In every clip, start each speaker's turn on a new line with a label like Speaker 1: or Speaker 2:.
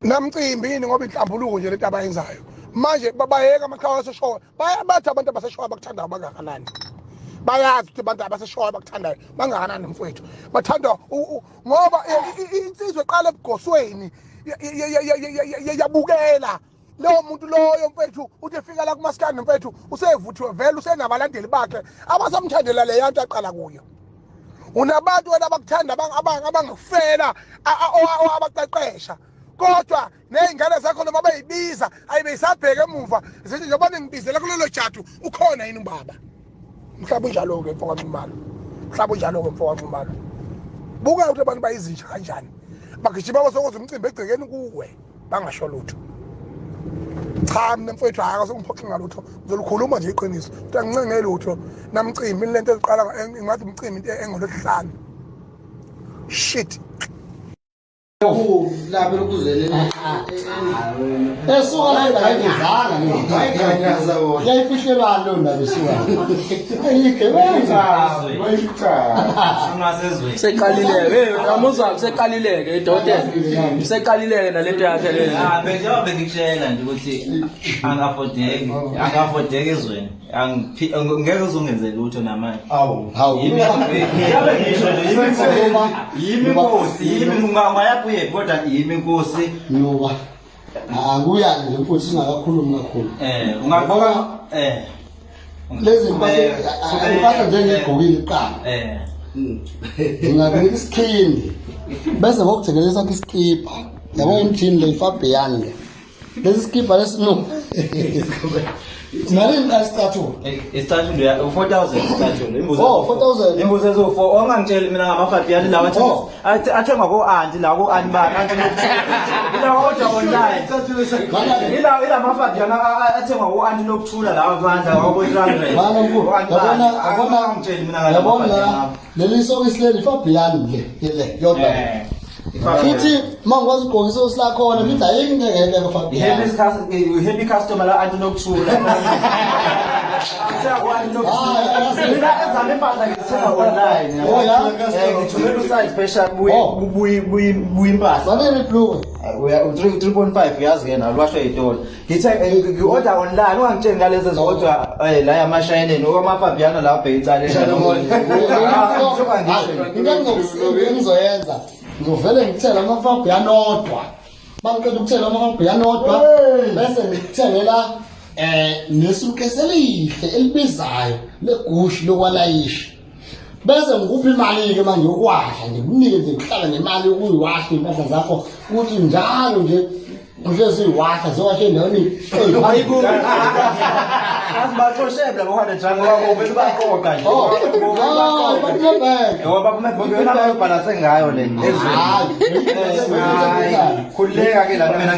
Speaker 1: namcimbini ngoba inhlambuluko nje lento abayenzayo manje babayeka amaqhawe aseshowe bayabathi abantu abaseshowe bakuthandayo bangakanani bayazi ukuthi abantu abaseshowe bakuthandayo bangakanani mfowethu bathanda ngoba insizwe eqala ebugosweni yabukela lowo muntu loyo mfethu uthi efika la kumaskandi mfethu usevuthiwe vele usenabalandeli bakhe abasamthandela le yanto aqala kuyo unabantu wena abakuthanda abangafela abaqeqesha kodwa nezingane zakho noma bayibiza ayibeyisabheke emuva zithi njengoba ngibizela kulelo jatu ukhona yini ubaba mhlawumbe unjalo ke mfowethu imali mhlawumbe unjalo ke mfowethu imali buka ukuthi abantu bayizinja kanjani bagijima basokuza umcimbi egcekeni kuwe bangasho lutho cha mina mfowethu akasongiphoqi ngalutho ngizolukhuluma nje iqiniso ukuthi angincengele lutho namcimbi lento eziqala ngathi umcimbi engolosihlanu shit
Speaker 2: la belokuzele esuka la ngayizanga ngiyayinyaza wona yayifihlelwa lo ndaba esuka
Speaker 3: seqalileke amuzwa seqalileke idodela seqalileke nalento yakhe le
Speaker 4: njengoba ngikutshela nje ukuthi angafodeki ezweni ngeke uzungeze lutho namanje yimi inkosi ungayabuye kodwa yimi inkosi
Speaker 2: ngoba akuya nje mfowethu singakakhulumi kakhulu
Speaker 4: ungaqoka
Speaker 2: lezi mpahla njengegqokile iqala ngingabeka isikhindi bese ngokuthekeleza sakhe iskipa yabo imthini le iFabian le lesi skipa lesino Malini asithathu?
Speaker 4: Isithathu nje 4000 isithathu imbuzo.
Speaker 2: Oh 4000.
Speaker 4: Imbuzo ezo4 ongangitsheli mina ngamaFabian lawa athengwa ko anti la ko anti ba kanti ila order online. Ila maFabian athengwa ko anti lokuthula lawa phandla wabo 300.
Speaker 2: Bana mkhulu. Yabona
Speaker 4: ngitsheli mina ngala.
Speaker 2: Yabona leli sokisi le iFabian le yodwa. Futhi mangikwazi ugqokisa usila khona mithi ayingeke kaFabian.
Speaker 4: Happy customer la anti lokuthula. Siyakwani lokuthula. Mina ezami impahla ngithenga online. Ngithumela usite special buyi impahla.
Speaker 2: Sanele blue.
Speaker 4: Uya 3.5 yazi ke na lwashwe itolo. Ngithe order online ungangitsheli ngalezi zodwa la yamashayine nokwamaFabian la bhayitsale eshalo.
Speaker 2: Ngizoyenza ngizovele ngithela amaFabian odwa bangiqeda ukuthela amaFabian odwa bese ngikuthengela nesukesi elihle elibizayo legushi lokwalayisha bese ngikuphi imali ke manje yokwasha ngikunike nje ngihlala nemali yokuyiwasha impahla zakho ukuthi njalo nje Ujezi washa zowashe endaweni
Speaker 4: ayibuka asibaxoshebla ngo100 rand ngoba ubeli baqoqa nje ngoba kumebhekana nayo balance ngayo le ezweni khuleka ke la mina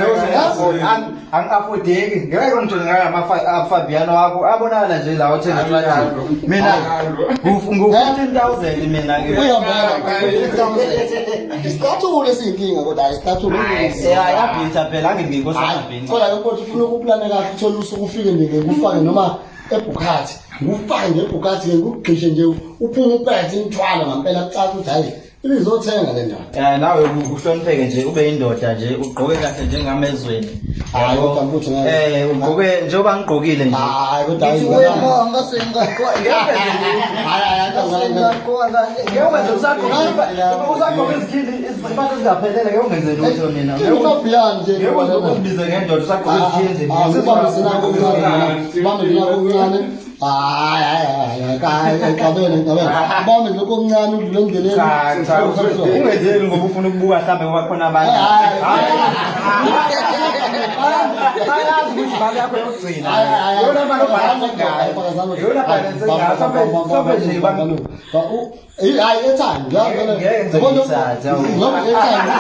Speaker 4: angiafodeki ngeke ngithole ngayo amaFabian wakho abonakala nje la uthenga flat mina ngu15000 mina ke
Speaker 2: isithathu lesinkinga kodwa isithathu
Speaker 4: yabhitha phela ngingikosabhini
Speaker 2: kodwa ukuthi ufuna ukuplana kahle uthola usuku ufike ngeke kufake noma eBukhati ngufake ngeBukhati ke ngugqishe nje uphuma uphethe imthwalo ngempela kucaca ukuthi hayi ibizothenga le ndoda
Speaker 4: nawe uhlonipheke nje ube indoda nje ugqoke kahle njengamezweni
Speaker 2: hayi kodwa mfuthu
Speaker 4: ugqoke njengoba ngigqokile nje
Speaker 2: hayi kodwa hayi
Speaker 4: ngeke usagqoka izikhindi iziphatho zingaphelele ngeke ungenze lutho nina
Speaker 2: uFabian nje
Speaker 4: ngeke uzokubiza ngendoda usagqoka izikhindi
Speaker 2: hayi cabela bami lokho okuncane udlule endleleni
Speaker 4: ungenzeli ngoba ufuna ukubuka mhlambe ngoba khona abanye bayazi ukuthi imali yakho yokugcina yona mali obhalanse ngayo yona balance ngayo sobe nje bami
Speaker 2: hayi ethanda ngiyabona
Speaker 4: ngeke ngizokuthatha ngoba ethanda